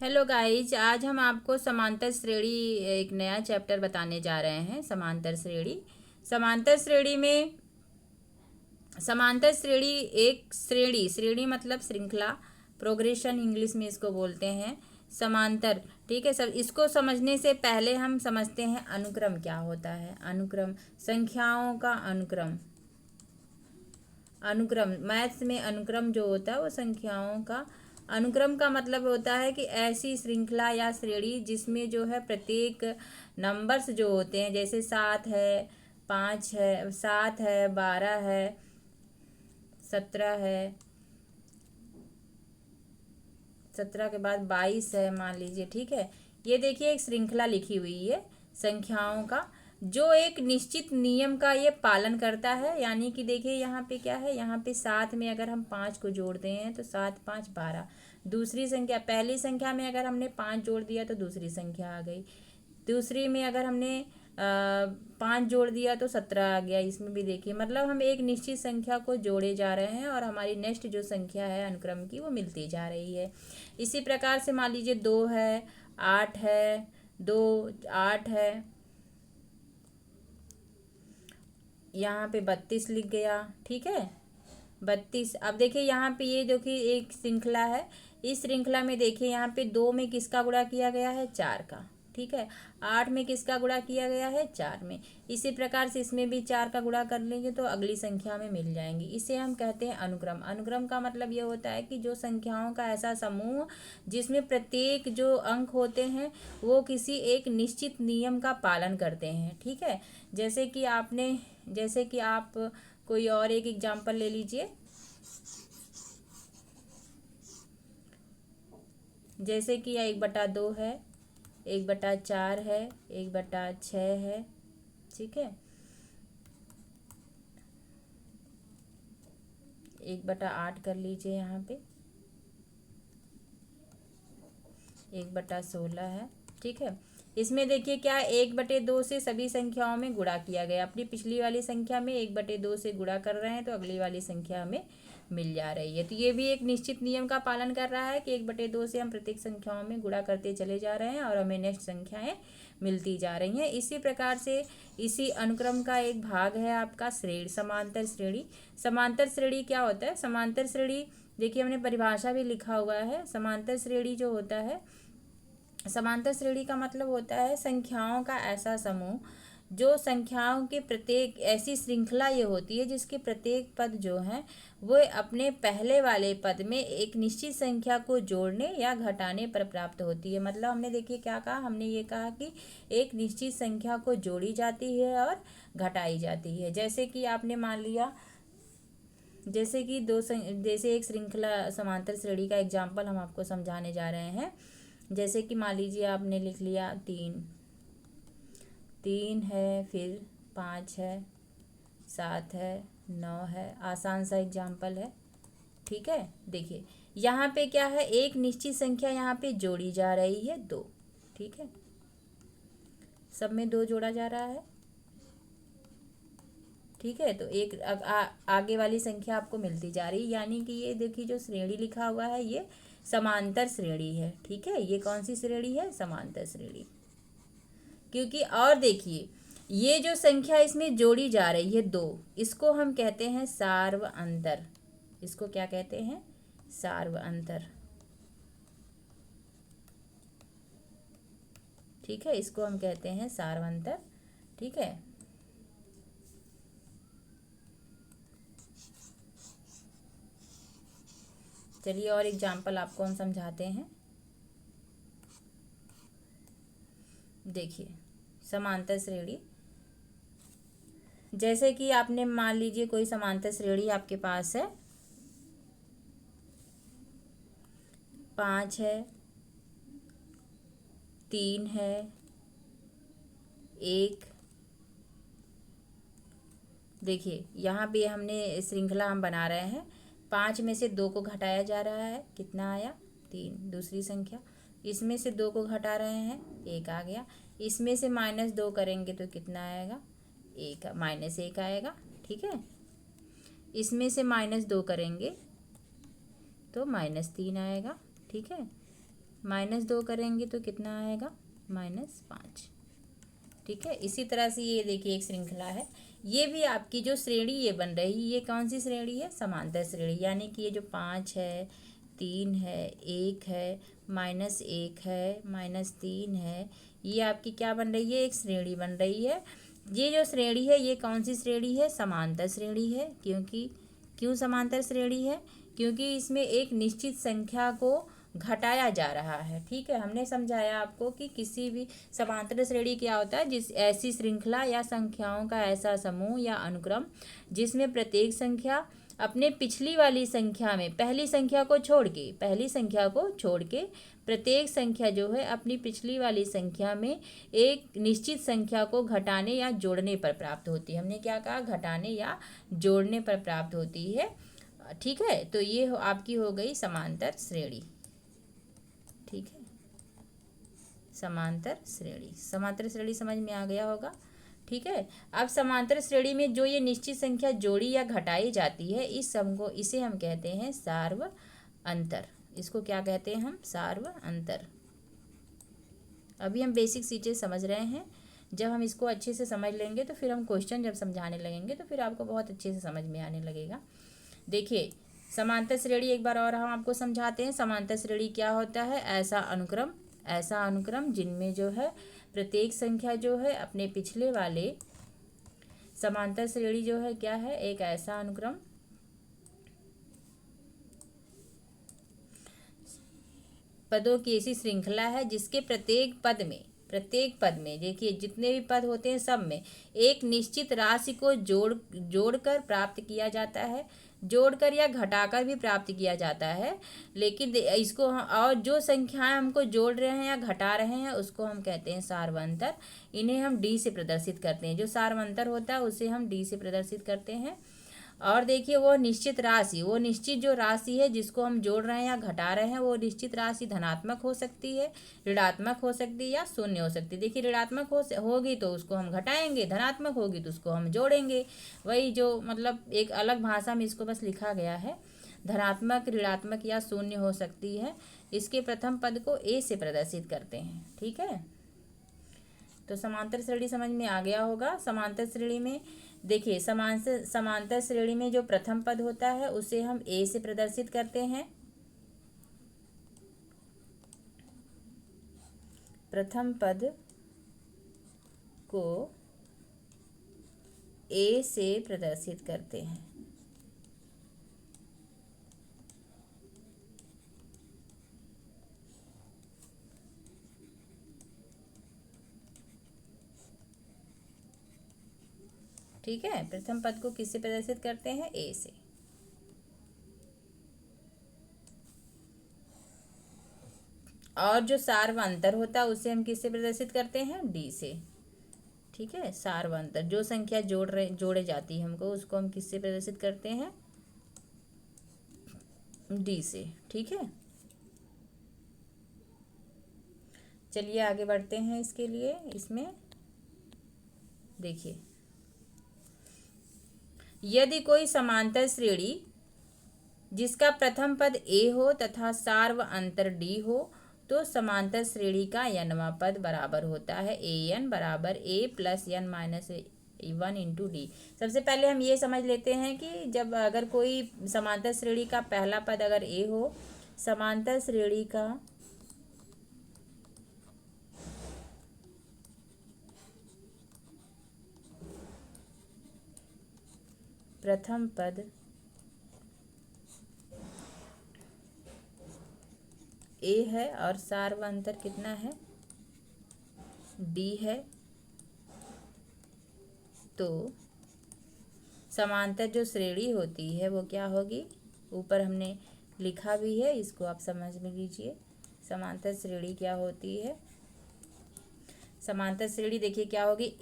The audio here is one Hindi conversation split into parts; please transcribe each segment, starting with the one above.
हेलो गाइज, आज हम आपको समांतर श्रेणी एक नया चैप्टर बताने जा रहे हैं। समांतर श्रेणी। समांतर श्रेणी में समांतर श्रेणी एक श्रेणी मतलब श्रृंखला, प्रोग्रेशन इंग्लिश में इसको बोलते हैं। समांतर, ठीक है। सब इसको समझने से पहले हम समझते हैं अनुक्रम क्या होता है। अनुक्रम संख्याओं का अनुक्रम। अनुक्रम मैथ्स में अनुक्रम जो होता है वो संख्याओं का अनुक्रम का मतलब होता है कि ऐसी श्रृंखला या श्रेणी जिसमें जो है प्रत्येक नंबर्स जो होते हैं, जैसे 7 है, 5 है, 7 है, 12 है, 17 है, 17 के बाद 22 है मान लीजिए, ठीक है। ये देखिए एक श्रृंखला लिखी हुई है संख्याओं का, जो एक निश्चित नियम का ये पालन करता है। यानी कि देखिए यहाँ पे क्या है, यहाँ पे 7 में अगर हम 5 को जोड़ते हैं तो 7 5 12। दूसरी संख्या, पहली संख्या में अगर हमने 5 जोड़ दिया तो दूसरी संख्या आ गई। दूसरी में अगर हमने 5 जोड़ दिया तो 17 आ गया। इसमें भी देखिए मतलब हम एक निश्चित संख्या को जोड़े जा रहे हैं और हमारी नेक्स्ट जो संख्या है अनुक्रम की वो मिलती जा रही है। इसी प्रकार से मान लीजिए 2 है, 8 है, 2 8 है, यहाँ पे 32 लिख गया, ठीक है। 32। अब देखिए यहाँ पे ये जो कि एक श्रृंखला है, इस श्रृंखला में देखिए यहाँ पे 2 में किसका गुणा किया गया है, 4 का, ठीक है। 8 में किसका गुणा किया गया है, 4 में। इसी प्रकार से इसमें भी 4 का गुणा कर लेंगे तो अगली संख्या में मिल जाएंगी। इसे हम कहते हैं अनुक्रम। अनुक्रम का मतलब ये होता है कि जो संख्याओं का ऐसा समूह जिसमें प्रत्येक जो अंक होते हैं वो किसी एक निश्चित नियम का पालन करते हैं, ठीक है। जैसे कि आप कोई और एक एग्जाम्पल ले लीजिए। जैसे कि 1/2 है, 1/4 है, 1/6 है, ठीक है। 1/8 कर लीजिए यहाँ पे, 1/16 है, ठीक है। इसमें देखिए क्या 1/2 से सभी संख्याओं में गुणा किया गया। अपनी पिछली वाली संख्या में 1/2 से गुणा कर रहे हैं तो अगली वाली संख्या में मिल जा रही है। तो ये भी एक निश्चित नियम का पालन कर रहा है कि 1/2 से हम प्रत्येक संख्याओं में गुणा करते चले जा रहे हैं और हमें नेक्स्ट संख्याएं मिलती जा रही हैं। इसी प्रकार से इसी अनुक्रम का एक भाग है आपका श्रेणी, समांतर श्रेणी। समांतर श्रेणी क्या होता है? समांतर श्रेणी देखिए हमने परिभाषा भी लिखा हुआ है। समांतर श्रेणी जो होता है, समांतर श्रेणी का मतलब होता है संख्याओं का ऐसा समूह, जो संख्याओं के प्रत्येक ऐसी श्रृंखला ये होती है जिसके प्रत्येक पद जो हैं वो अपने पहले वाले पद में एक निश्चित संख्या को जोड़ने या घटाने पर प्राप्त होती है। मतलब हमने देखिए क्या कहा, हमने ये कहा कि एक निश्चित संख्या को जोड़ी जाती है और घटाई जाती है। जैसे कि आपने मान लिया, जैसे कि जैसे एक श्रृंखला समांतर श्रेणी का एग्जाम्पल हम आपको समझाने जा रहे हैं। जैसे कि मान लीजिए आपने लिख लिया 3 है, फिर 5 है, 7 है, 9 है। आसान सा एग्जाम्पल है, ठीक है। देखिए यहाँ पे क्या है, एक निश्चित संख्या यहाँ पे जोड़ी जा रही है 2, ठीक है। सब में 2 जोड़ा जा रहा है, ठीक है। तो एक आगे वाली संख्या आपको मिलती जा रही है। यानी कि ये देखिए जो श्रेणी लिखा हुआ है ये समांतर श्रेणी है, ठीक है। ये कौन सी श्रेणी है? समांतर श्रेणी। क्योंकि और देखिए ये जो संख्या इसमें जोड़ी जा रही है 2, इसको हम कहते हैं सार्व अंतर। इसको क्या कहते हैं? सार्व अंतर, ठीक है। इसको हम कहते हैं सार्व अंतर, ठीक है। चलिए और एग्जाम्पल आपको हम समझाते हैं। देखिए समांतर श्रेणी, जैसे कि आपने मान लीजिए कोई समांतर श्रेणी आपके पास है, 5 है, 3 है, 1। देखिए यहाँ पे हमने श्रृंखला हम बना रहे हैं। 5 में से 2 को घटाया जा रहा है, कितना आया? 3। दूसरी संख्या, इसमें से 2 को घटा रहे हैं, 1 आ गया। इसमें से -2 करेंगे तो कितना आएगा? 1 -1 आएगा, ठीक है। इसमें से -2 करेंगे तो -3 आएगा, ठीक है। -2 करेंगे तो कितना आएगा, -5। ठीक है, इसी तरह से ये देखिए एक श्रृंखला है। ये भी आपकी जो श्रेणी ये बन रही, ये कौन सी श्रेणी है, समांतर श्रेणी। यानी कि ये जो 5 है, 3 है, 1 है, -1 है, -3 है, ये आपकी क्या बन रही है, एक श्रेणी बन रही है। ये जो श्रेणी है ये कौन सी श्रेणी है, समांतर श्रेणी है। क्यों समांतर श्रेणी है, क्योंकि इसमें एक निश्चित संख्या को घटाया जा रहा है। ठीक है, हमने समझाया आपको कि किसी भी समांतर श्रेणी क्या होता है, जिस ऐसी श्रृंखला या संख्याओं का ऐसा समूह या अनुक्रम जिसमें प्रत्येक संख्या अपने पिछली वाली संख्या में पहली संख्या को छोड़ के प्रत्येक संख्या जो है अपनी पिछली वाली संख्या में एक निश्चित संख्या को घटाने या जोड़ने पर प्राप्त होती है। हमने क्या कहा, घटाने या जोड़ने पर प्राप्त होती है। ठीक है, तो ये आपकी हो गई समांतर श्रेणी। ठीक है, समांतर श्रेणी समझ में आ गया होगा। ठीक है, अब समांतर श्रेणी में जो ये निश्चित संख्या जोड़ी या घटाई जाती है, इस सम को इसे हम कहते हैं सार्व अंतर। इसको क्या कहते हैं हम, सार्व अंतर। अभी हम बेसिक चीज़ें समझ रहे हैं। जब हम इसको अच्छे से समझ लेंगे तो फिर हम क्वेश्चन जब समझाने लगेंगे तो फिर आपको बहुत अच्छे से समझ में आने लगेगा। देखिए, समांतर श्रेणी एक बार और हम आपको समझाते हैं। समांतर श्रेणी क्या होता है, ऐसा अनुक्रम जिनमें जो है प्रत्येक संख्या जो है अपने पिछले वाले, समांतर श्रेणी जो है क्या है, एक ऐसा अनुक्रम पदों की ऐसी श्रृंखला है जिसके प्रत्येक पद में देखिए जितने भी पद होते हैं सब में एक निश्चित राशि को जोड़कर प्राप्त किया जाता है, जोड़कर या घटाकर भी प्राप्त किया जाता है। लेकिन इसको और जो संख्याएं हमको जोड़ रहे हैं या घटा रहे हैं उसको हम कहते हैं सार्वंतर। इन्हें हम डी से प्रदर्शित करते हैं। जो सार्वंतर होता है उसे हम डी से प्रदर्शित करते हैं। और देखिए वो निश्चित जो राशि है जिसको हम जोड़ रहे हैं या घटा रहे हैं, वो निश्चित राशि धनात्मक हो सकती है, ऋणात्मक हो सकती है या शून्य हो सकती है। देखिए ऋणात्मक होगी तो उसको हम घटाएंगे, धनात्मक होगी तो उसको हम जोड़ेंगे। वही जो मतलब एक अलग भाषा में इसको बस लिखा गया है, धनात्मक, ऋणात्मक या शून्य हो सकती है। इसके प्रथम पद को ए से प्रदर्शित करते हैं। ठीक है, तो समांतर श्रेणी समझ में आ गया होगा। समांतर श्रेणी में देखिए समांतर श्रेणी में जो प्रथम पद होता है उसे हम ए से प्रदर्शित करते हैं। प्रथम पद को ए से प्रदर्शित करते हैं। ठीक है, प्रथम पद को किससे प्रदर्शित करते हैं, ए से। और जो सार्वंतर होता है उसे हम किससे प्रदर्शित करते हैं, डी से। ठीक है, सार्वंतर जो संख्या जोड़े जाती है हमको उसको हम किससे प्रदर्शित करते हैं, डी से। ठीक है, चलिए आगे बढ़ते हैं। इसके लिए इसमें देखिए, यदि कोई समांतर श्रेणी जिसका प्रथम पद ए हो तथा सार्व अंतर डी हो तो समांतर श्रेणी का n वां पद बराबर होता है an बराबर a plus n minus 1 into D. सबसे पहले हम ये समझ लेते हैं कि जब अगर कोई समांतर श्रेणी का पहला पद अगर a हो, समांतर श्रेणी का प्रथम पद ए है और सार्वंतर कितना है, डी है, तो समांतर जो श्रेणी होती है वो क्या होगी, ऊपर हमने लिखा भी है, इसको आप समझ में लीजिए। समांतर श्रेणी क्या होती है, समांतर श्रेणी देखिए क्या होगी,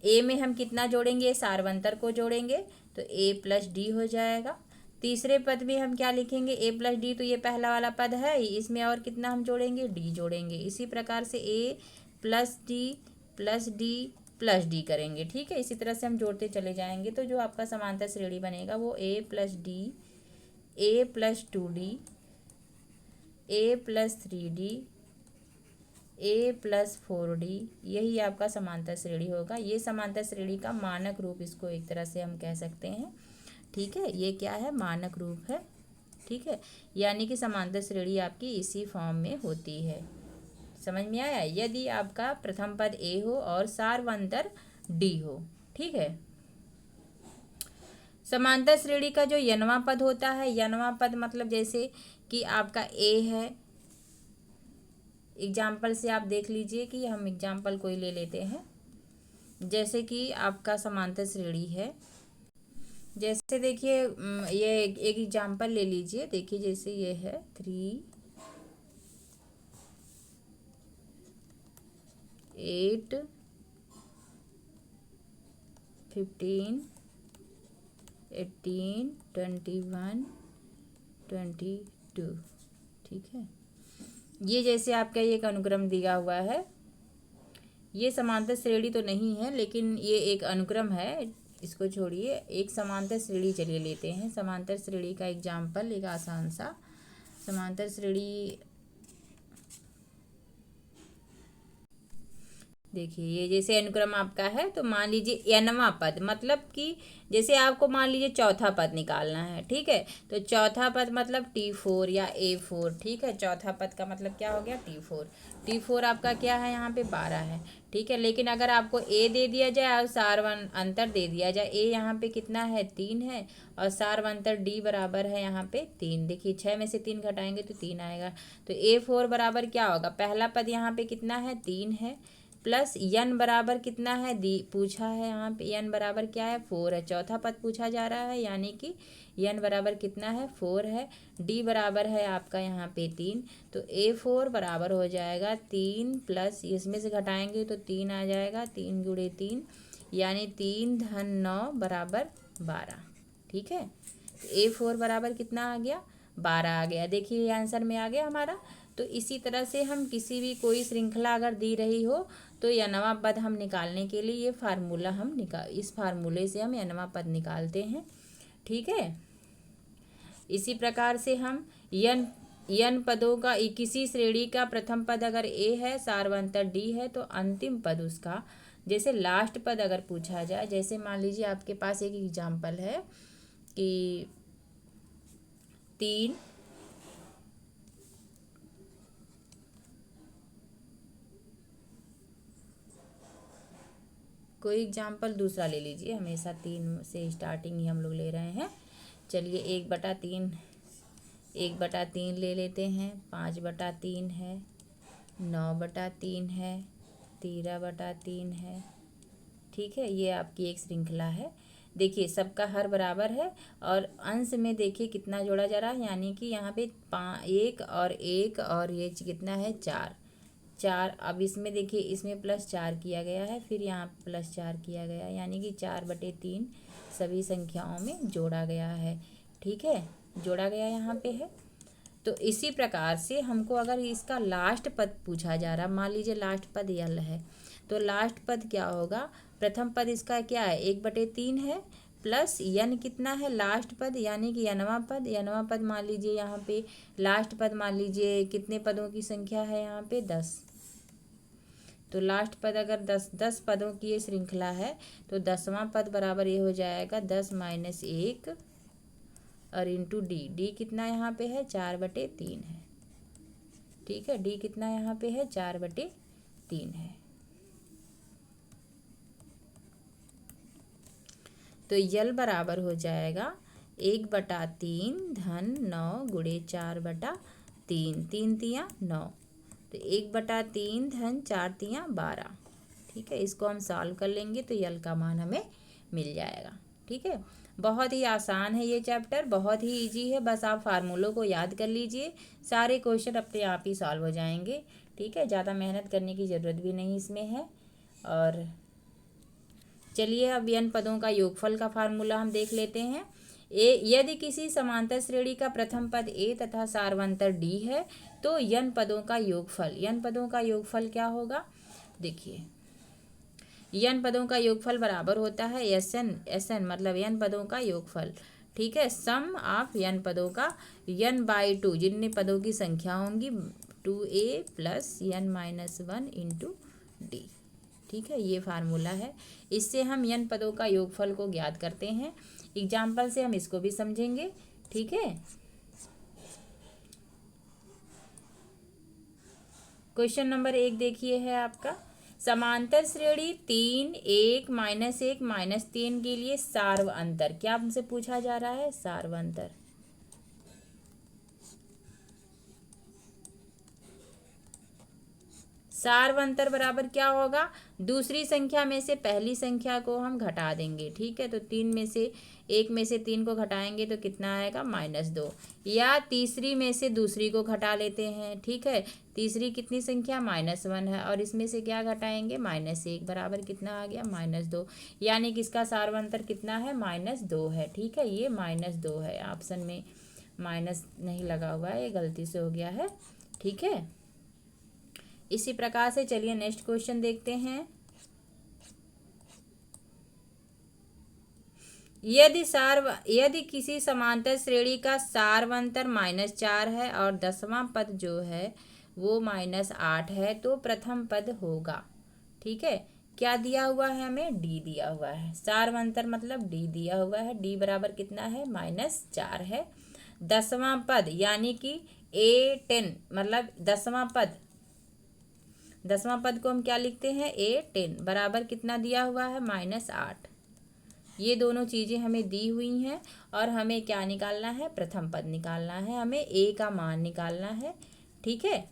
ए में हम कितना जोड़ेंगे, सार्वंतर को जोड़ेंगे तो ए प्लस डी हो जाएगा। तीसरे पद में हम क्या लिखेंगे, ए प्लस डी, तो ये पहला वाला पद है, इसमें और कितना हम जोड़ेंगे, डी जोड़ेंगे। इसी प्रकार से A plus D plus D plus D करेंगे। ठीक है, इसी तरह से हम जोड़ते चले जाएंगे तो जो आपका समांतर श्रेणी बनेगा वो ए प्लस डी, ए प्लस 2D, ए प्लस 3D ए प्लस 4D, यही आपका समांतर श्रेणी होगा। ये समांतर श्रेणी का मानक रूप इसको एक तरह से हम कह सकते हैं। ठीक है, ये क्या है, मानक रूप है। ठीक है, यानी कि समांतर श्रेणी आपकी इसी फॉर्म में होती है। समझ में आया? यदि आपका प्रथम पद ए हो और सार्वंतर डी हो। ठीक है, समांतर श्रेणी का जो यनवा पद होता है, यनवा पद मतलब जैसे कि आपका ए है, एग्जाम्पल से आप देख लीजिए कि हम एग्जाम्पल कोई ले लेते हैं। जैसे कि आपका समांतर श्रेणी है, जैसे देखिए ये एक एग्जाम्पल ले लीजिए। देखिए जैसे ये है 3 8 15 18 21 22। ठीक है, ये जैसे आपका ये एक अनुक्रम दिया हुआ है। ये समांतर श्रेणी तो नहीं है, लेकिन ये एक अनुक्रम है, इसको छोड़िए। एक समांतर श्रेणी चलिए लेते हैं। समांतर श्रेणी का एग्जाम्पल एक आसान सा समांतर श्रेणी, देखिए ये जैसे अनुक्रम आपका है, तो मान लीजिए nवां पद, मतलब कि जैसे आपको मान लीजिए चौथा पद निकालना है। ठीक है, तो चौथा पद मतलब T4 या A4। ठीक है, चौथा पद का मतलब क्या हो गया, T4। T4 आपका क्या है, यहाँ पे 12 है। ठीक है, लेकिन अगर आपको A दे दिया जाए और सारवन अंतर दे दिया जाए, A यहाँ पे कितना है, 3 है, और सार्वंतर D बराबर है यहाँ पे 3। देखिए 6 में से 3 घटाएंगे तो 3 आएगा। तो A4 बराबर क्या होगा, पहला पद यहाँ पे कितना है, 3 है, प्लस यन बराबर कितना है, दी पूछा है यहाँ पे, यन बराबर क्या है, 4 है। चौथा पद पूछा जा रहा है, यानी कि यन बराबर कितना है, 4 है। डी बराबर है आपका यहाँ पे 3, तो A4 बराबर हो जाएगा 3 प्लस, इसमें से घटाएंगे तो 3 आ जाएगा, 3 गुणे 3 यानी 3 धन 9 बराबर 12। ठीक है, तो A4 बराबर कितना आ गया, 12 आ गया। देखिए ये आंसर में आ गया हमारा। तो इसी तरह से हम किसी भी कोई श्रृंखला अगर दी रही हो, तो यनवा पद हम निकालने के लिए ये फार्मूला हम इस फार्मूले से हम यनवा पद निकालते हैं। ठीक है, इसी प्रकार से हम यन पदों का, किसी श्रेणी का प्रथम पद अगर ए है, सार्वंतर डी है, तो अंतिम पद उसका, जैसे लास्ट पद अगर पूछा जाए, जैसे मान लीजिए आपके पास एक एग्जाम्पल है कि 3 कोई एग्जाम्पल दूसरा ले लीजिए, हमेशा 3 से स्टार्टिंग ही हम लोग ले रहे हैं। चलिए 1/3 ले लेते हैं, 5/3 है, 9/3 है, 13/3 है। ठीक है, ये आपकी एक श्रृंखला है। देखिए सबका हर बराबर है, और अंश में देखिए कितना जोड़ा जा रहा है, यानी कि यहाँ पे 1 और ये कितना है, 4। अब इसमें देखिए इसमें +4 किया गया है, फिर यहाँ +4 किया गया, यानी कि 4/3 सभी संख्याओं में जोड़ा गया है। ठीक है, जोड़ा गया यहाँ पे है। तो इसी प्रकार से हमको अगर इसका लास्ट पद पूछा जा रहा, मान लीजिए लास्ट पद यल है, तो लास्ट पद क्या होगा, प्रथम पद इसका क्या है, 1/3 है, प्लस यन कितना है, लास्ट पद यानी कि यनवा पद मान लीजिए यहाँ पे लास्ट पद, मान लीजिए कितने पदों की संख्या है यहाँ पे, 10। तो लास्ट पद अगर 10 पदों की ये श्रृंखला है, तो 10वां पद बराबर ये हो जाएगा 10 - 1 और इंटू डी कितना यहाँ पे है, 4/3 है। ठीक है, डी कितना यहाँ पे है, 4/3 है। तो यल बराबर हो जाएगा 1/3 धन 9 गुणे 4/3, 3 तियाँ 9, तो 1/3 धन 4 तियाँ 12। ठीक है, इसको हम सॉल्व कर लेंगे तो यल का मान हमें मिल जाएगा। ठीक है, बहुत ही आसान है ये चैप्टर, बहुत ही इजी है, बस आप फार्मूलों को याद कर लीजिए, सारे क्वेश्चन अपने आप ही सॉल्व हो जाएंगे। ठीक है, ज़्यादा मेहनत करने की ज़रूरत भी नहीं इसमें है। और चलिए अब यन पदों का योगफल का फार्मूला हम देख लेते हैं। यदि किसी समांतर श्रेणी का प्रथम पद ए तथा सार्वंतर डी है, तो यन पदों का योगफल क्या होगा, देखिए यन पदों का योगफल बराबर होता है एस एन मतलब यन पदों का योगफल। ठीक है, सम ऑफ n पदों का n/2 जितने पदों की संख्या होंगी 2a plus n-1 into D. ठीक है, ये फार्मूला है। इससे हम n पदों का योगफल को ज्ञात करते हैं। एग्जाम्पल से हम इसको भी समझेंगे। ठीक है, क्वेश्चन नंबर 1 देखिए है आपका, समांतर श्रेणी 3 1 -1 -3 के लिए सार्व अंतर। क्या हमसे पूछा जा रहा है? सार्व अंतर। सार्व अंतर बराबर क्या होगा? दूसरी संख्या में से पहली संख्या को हम घटा देंगे। ठीक है, तो 3 में से 1 में से 3 को घटाएंगे तो कितना आएगा? -2। या तीसरी में से दूसरी को घटा लेते हैं। ठीक है, तीसरी कितनी संख्या? -1 है, और इसमें से क्या घटाएंगे? -1 बराबर कितना आ गया? -2। यानी कि इसका सार्व अंतर कितना है? -2 है। ठीक है, ये -2 है। ऑप्शन में माइनस नहीं लगा हुआ है, ये गलती से हो गया है। ठीक है, इसी प्रकार से चलिए नेक्स्ट क्वेश्चन देखते हैं। यदि किसी समांतर श्रेणी का सार्वंतर -4 है और 10वां पद जो है वो -8 है तो प्रथम पद होगा। ठीक है, क्या दिया हुआ है हमें? डी दिया हुआ है। सार्वंतर मतलब डी दिया हुआ है। डी बराबर कितना है? -4 है। 10वां पद यानी कि A10 मतलब 10वां पद को हम क्या लिखते हैं? A10 बराबर कितना दिया हुआ है? -8। ये दोनों चीज़ें हमें दी हुई हैं और हमें क्या निकालना है? प्रथम पद निकालना है, हमें A का मान निकालना है। ठीक है,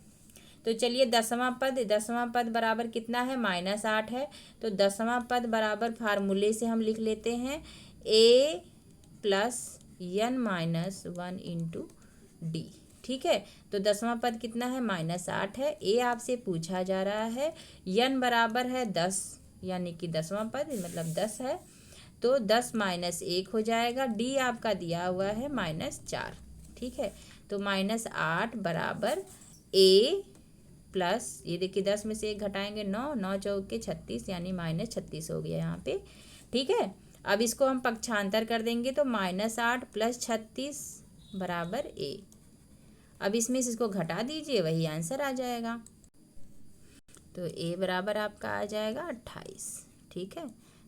तो चलिए 10वां पद बराबर कितना है? -8 है। तो 10वां पद बराबर फार्मूले से हम लिख लेते हैं A plus n-1 into D. ठीक है, तो 10वां पद कितना है? -8 है। ए आपसे पूछा जा रहा है, n बराबर है 10 यानी कि 10वां पद मतलब 10 है, तो 10 -1 हो जाएगा। डी आपका दिया हुआ है -4। ठीक है, तो -8 बराबर ए प्लस, ये देखिए 10 में से 1 घटाएंगे 9, 9 चौके 36 यानी -36 हो गया यहाँ पे। ठीक है, अब इसको हम पक्षांतर कर देंगे तो -8 प्लस 36 बराबर ए। अब इसमें से इसको घटा दीजिए, वही आंसर आ जाएगा। तो ए बराबर आपका आ जाएगा 28। ठीक है,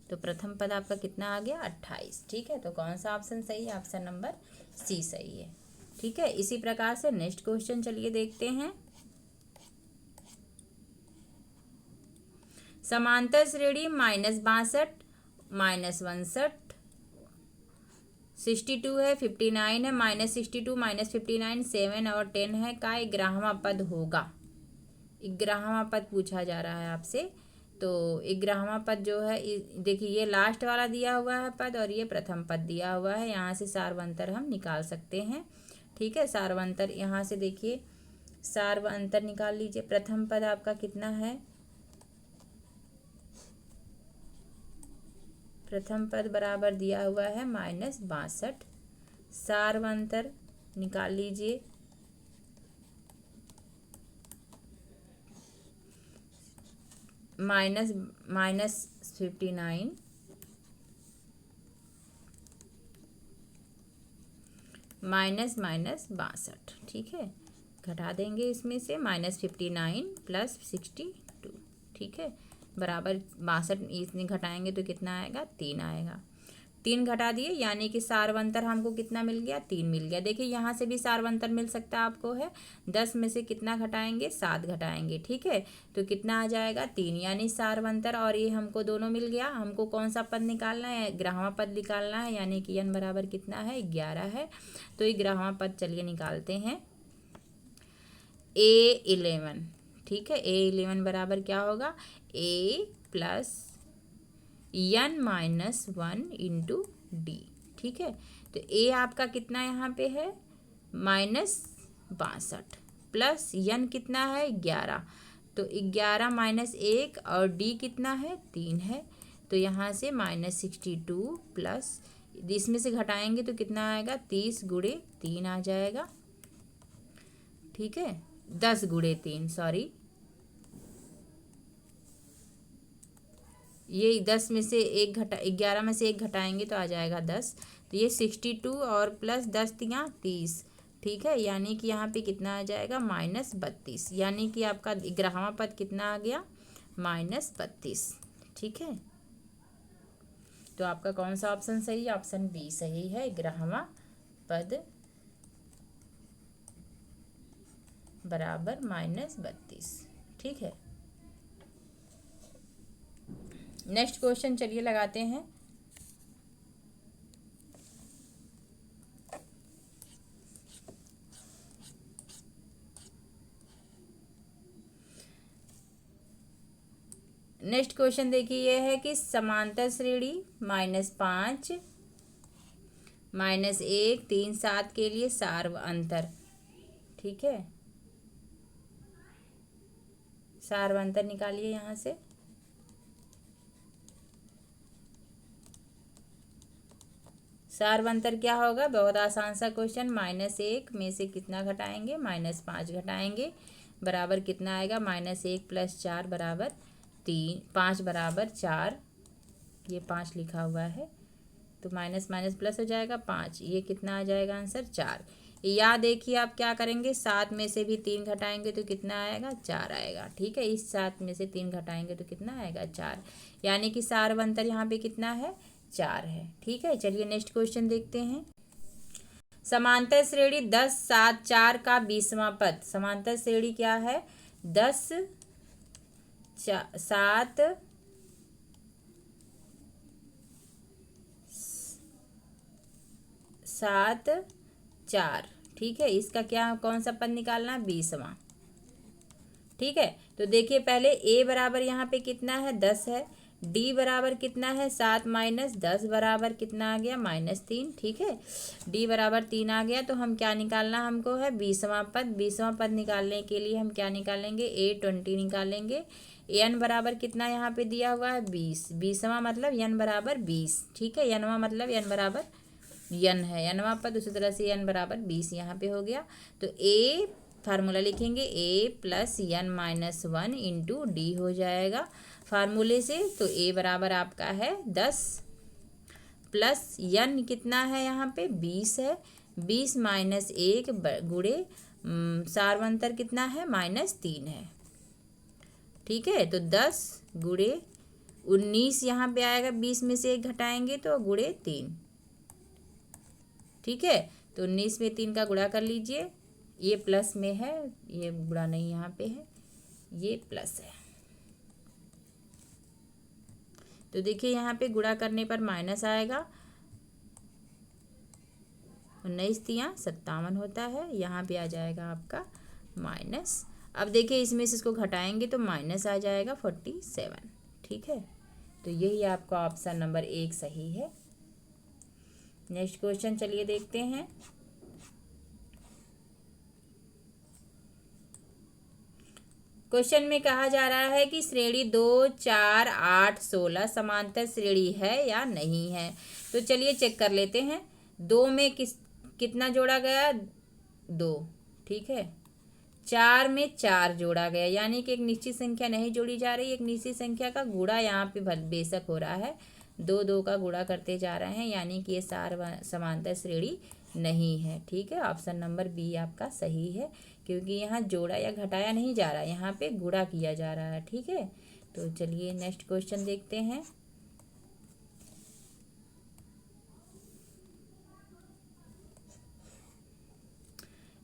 तो प्रथम पद आपका कितना आ गया? 28। ठीक है, तो कौन सा ऑप्शन सही है? ऑप्शन नंबर सी सही है। ठीक है, इसी प्रकार से नेक्स्ट क्वेश्चन चलिए देखते हैं। समांतर श्रेणी -62 -62 62 है, 59 है, -62 -59 7 और 10 है का 11वां पद होगा। 11वां पद पूछा जा रहा है आपसे। तो 11वां पद जो है, देखिए ये लास्ट वाला दिया हुआ है पद और ये प्रथम पद दिया हुआ है। यहाँ से सार्वंतर हम निकाल सकते हैं। ठीक है, सार्वंतर यहाँ से देखिए सार्वंतर निकाल लीजिए। प्रथम पद आपका कितना है? प्रथम पद बराबर दिया हुआ है -62। सार्वंतर निकाल लीजिए। -59 -62। ठीक है, घटा देंगे इसमें से -59 प्लस 62। ठीक है, बराबर 62 इसमें घटाएंगे तो कितना आएगा? 3 आएगा। 3 घटा दिए यानी कि सार्वंतर हमको कितना मिल गया? 3 मिल गया। देखिए यहाँ से भी सार्वंतर मिल सकता है आपको है। 10 में से कितना घटाएंगे? 7 घटाएंगे। ठीक है, तो कितना आ जाएगा? 3 यानी सार्वंतर और ये हमको दोनों मिल गया। हमको कौन सा पद निकालना है? 11वां पद निकालना है, यानी कि n बराबर कितना है? 11 है। तो 11वां पद चलिए निकालते हैं A11। ठीक है, A11 बराबर क्या होगा? A plus n-1 into D. ठीक है, तो ए आपका कितना यहाँ पे है? -62 प्लस n कितना है? 11। तो 11 -1 और डी कितना है? 3 है। तो यहाँ से -62 प्लस इसमें से घटाएंगे तो कितना आएगा? 30 गुणे 3 आ जाएगा। ठीक है, 10 गुणे 3 सॉरी, ये 10 में से 1 11 में से 1 घटाएंगे तो आ जाएगा 10। तो ये 62 और प्लस 10 तियाँ 30, ठीक है, यानी कि यहाँ पे कितना आ जाएगा -32, यानी कि आपका 11वां पद कितना आ गया -32, ठीक है। तो आपका कौन सा ऑप्शन सही है? ऑप्शन बी सही है, 11वां पद बराबर -32, ठीक है। नेक्स्ट क्वेश्चन चलिए लगाते हैं। नेक्स्ट क्वेश्चन देखिए, ये है कि समांतर श्रेणी -5 -1 3 7 के लिए सार्व अंतर, ठीक है, सार्व अंतर निकालिए यहाँ से। सार्व अंतर क्या होगा? बहुत आसान सा क्वेश्चन, -1 में से कितना घटाएंगे? -5 घटाएंगे, बराबर कितना आएगा? -1 + 4 बराबर 3, 5 बराबर 4, ये 5 लिखा हुआ है, तो माइनस माइनस प्लस हो जाएगा 5, ये कितना आ जाएगा आंसर? 4। या देखिए आप क्या करेंगे, 7 में से भी 3 घटाएंगे तो कितना आएगा? 4 आएगा, ठीक है। इस 7 में से 3 घटाएंगे तो कितना आएगा? 4, यानी कि सार्व अंतर यहाँ पे कितना है? 4 है, ठीक है। चलिए नेक्स्ट क्वेश्चन देखते हैं। समांतर श्रेणी 10 7 4 का 20वां पद, समांतर श्रेणी क्या है? 10 7 7 4, ठीक है। इसका क्या कौन सा पद निकालना है? 20वां, ठीक है। तो देखिए पहले ए बराबर यहाँ पे कितना है? 10 है। डी बराबर कितना है? 7 - 10 बराबर कितना आ गया? -3, ठीक है। डी बराबर 3 आ गया, तो हम क्या निकालना हमको है? 20वां पद। 20वां पद निकालने के लिए हम क्या निकालेंगे? A20 निकालेंगे। n बराबर कितना यहाँ पे दिया हुआ है? 20। 20वां मतलब n बराबर 20, ठीक है। nवां मतलब n बराबर n है, nवां पद, उसी तरह से n बराबर 20 यहाँ पे हो गया। तो a फार्मूला लिखेंगे, a + n - 1 इंटू डी हो जाएगा फार्मूले से। तो a बराबर आपका है 10 प्लस n कितना है यहाँ पे? 20 है। 20 - 1 गुणे सार्व अंतर कितना है? -3 है, ठीक है। तो 10 गुणे 19 यहाँ पे आएगा, 20 में से 1 घटाएंगे तो गुणे 3, ठीक है। तो 19 में 3 का गुणा कर लीजिए, ये प्लस में है, ये गुणा नहीं यहाँ पे है, ये प्लस है। तो देखिए यहाँ पे गुणा करने पर माइनस आएगा, 19 तियाँ 57 होता है, यहाँ पे आ जाएगा आपका माइनस। अब देखिए इसमें से इसको घटाएंगे तो माइनस आ जाएगा 47, ठीक है। तो यही आपका ऑप्शन नंबर 1 सही है। नेक्स्ट क्वेश्चन चलिए देखते हैं। क्वेश्चन में कहा जा रहा है कि श्रेणी 2 4 8 16 समांतर श्रेणी है या नहीं है। तो चलिए चेक कर लेते हैं। 2 में कितना जोड़ा गया? 2, ठीक है। 4 में 4 जोड़ा गया, यानी कि एक निश्चित संख्या नहीं जोड़ी जा रही, एक निश्चित संख्या का गुणा यहाँ पे बेशक हो रहा है, 2 2 का गुणा करते जा रहे हैं, यानी कि ये समांतर श्रेणी नहीं है, ठीक है। ऑप्शन नंबर बी आपका सही है, क्योंकि यहाँ जोड़ा या घटाया नहीं जा रहा है, यहाँ पे गुणा किया जा रहा है, ठीक है। तो चलिए नेक्स्ट क्वेश्चन देखते हैं।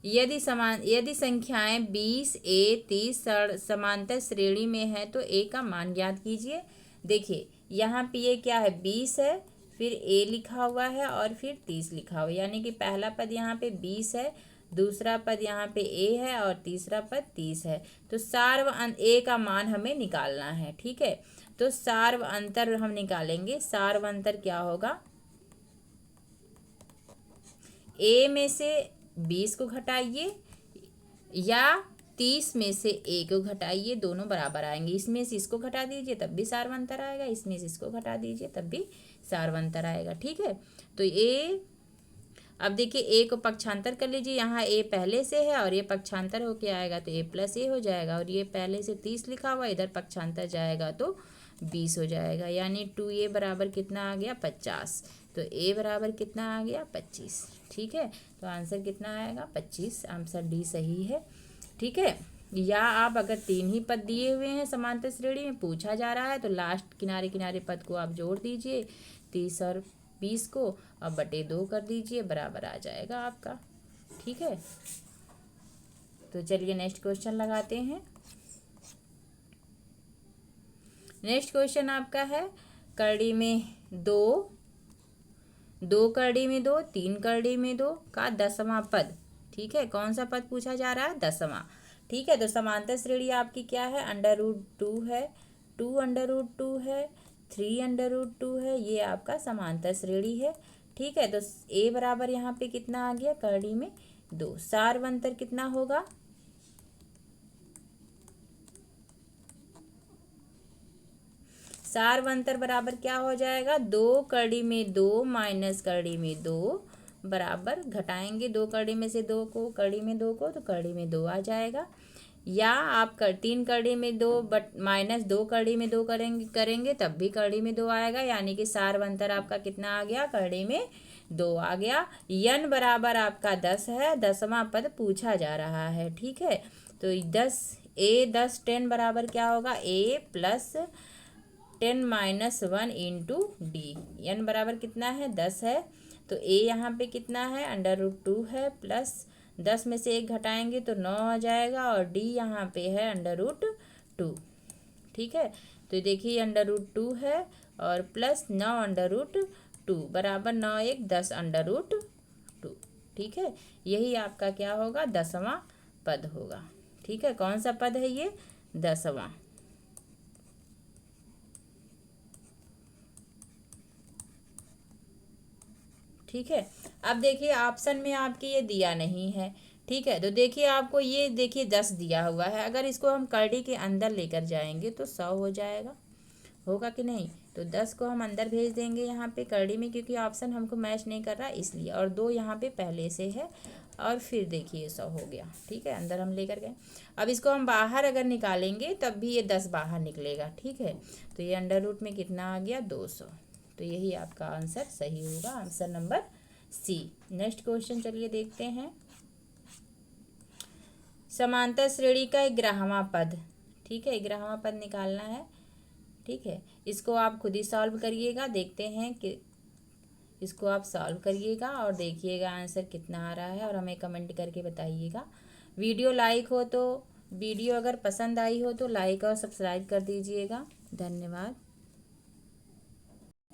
यदि संख्याएं 20 A 30 समांतर श्रेणी में है तो a का मान ज्ञात कीजिए। देखिए यहाँ पे ये क्या है? 20 है, फिर a लिखा हुआ है और फिर 30 लिखा हुआ है, यानी कि पहला पद यहाँ पे 20 है, दूसरा पद यहाँ पे a है और तीसरा पद 30 है। तो सार्व a का मान हमें निकालना है, ठीक है। तो सार्व अंतर हम निकालेंगे। सार्व अंतर क्या होगा? a में से 20 को घटाइए या 30 में से a को घटाइए, दोनों बराबर आएंगे। इसमें से इसको घटा दीजिए तब भी सार्वंतर आएगा, इसमें से इसको घटा दीजिए तब भी सार्वंतर आएगा, ठीक है। तो a, अब देखिए a को पक्षांतर कर लीजिए, यहाँ a पहले से है और ये पक्षांतर होके आएगा तो a + a हो जाएगा, और ये पहले से 30 लिखा हुआ, इधर पक्षांतर जाएगा तो 20 हो जाएगा, यानी 2a बराबर कितना आ गया 50। तो a बराबर कितना आ गया 25। ठीक है, तो आंसर कितना आएगा 25, आंसर डी सही है। ठीक है, या आप अगर 3 ही पद दिए हुए हैं समांतर श्रेणी में पूछा जा रहा है तो लास्ट किनारे किनारे पद को आप जोड़ दीजिए 30 और 20 को, अब बटे 2 कर दीजिए, बराबर आ जाएगा आपका। ठीक है, तो चलिए नेक्स्ट क्वेश्चन लगाते हैं। नेक्स्ट क्वेश्चन आपका है करड़ी में 2, 2 करड़ी में 2, 3 करड़ी में 2 का 10वां पद। ठीक है, कौन सा पद पूछा जा रहा है 10वां। ठीक है, तो समांतर श्रेणी आपकी क्या है √2 है, 2 √2 है, 3 √2 है, ये आपका समांतर श्रेणी है। ठीक है, तो a बराबर यहाँ पे कितना आ गया करड़ी में 2, सार्वंतर कितना होगा सार्वंतर बराबर क्या हो जाएगा 2 करड़ी में 2 माइनस करड़ी में 2 बराबर घटाएंगे 2 करड़ी में से 2 को करड़ी में 2 को, तो करड़ी में 2 आ जाएगा। या आप 3 करड़ी में 2 बट माइनस 2 करड़ी में 2 करेंगे तब भी करड़ी में 2 आएगा, यानी कि सार्वंतर आपका कितना आ गया करड़ी में 2 आ गया। n बराबर आपका 10 है, 10वां पद पूछा जा रहा है। ठीक है, तो 10 बराबर क्या होगा a plus 10 minus 1 into D. n बराबर कितना है 10 है, तो a यहाँ पे कितना है √2 है, प्लस 10 में से 1 घटाएंगे तो 9 आ जाएगा, और d यहाँ पे है √2। ठीक है, तो देखिए √2 है और प्लस 9 √2 बराबर 9 1 10 √2। ठीक है, यही आपका क्या होगा 10वां पद होगा। ठीक है, कौन सा पद है ये 10वां। ठीक है, अब देखिए ऑप्शन में आपके ये दिया नहीं है। ठीक है, तो देखिए आपको ये देखिए 10 दिया हुआ है, अगर इसको हम करड़ी के अंदर लेकर जाएंगे तो 100 हो जाएगा, होगा कि नहीं। तो 10 को हम अंदर भेज देंगे यहाँ पे करड़ी में, क्योंकि ऑप्शन हमको मैच नहीं कर रहा इसलिए, और 2 यहाँ पे पहले से है, और फिर देखिए 100 हो गया। ठीक है, अंदर हम लेकर गए। अब इसको हम बाहर अगर निकालेंगे तब भी ये 10 बाहर निकलेगा। ठीक है, तो ये √ में कितना आ गया 200। तो यही आपका आंसर सही होगा, answer number C. Next question चलिए देखते हैं। समांतर श्रेणी का 11वां पद। ठीक है, 11वां पद निकालना है। ठीक है, इसको आप खुद ही सॉल्व करिएगा, देखते हैं कि इसको आप सॉल्व करिएगा और देखिएगा आंसर कितना आ रहा है, और हमें कमेंट करके बताइएगा। वीडियो अगर पसंद आई हो तो लाइक और सब्सक्राइब कर दीजिएगा। धन्यवाद।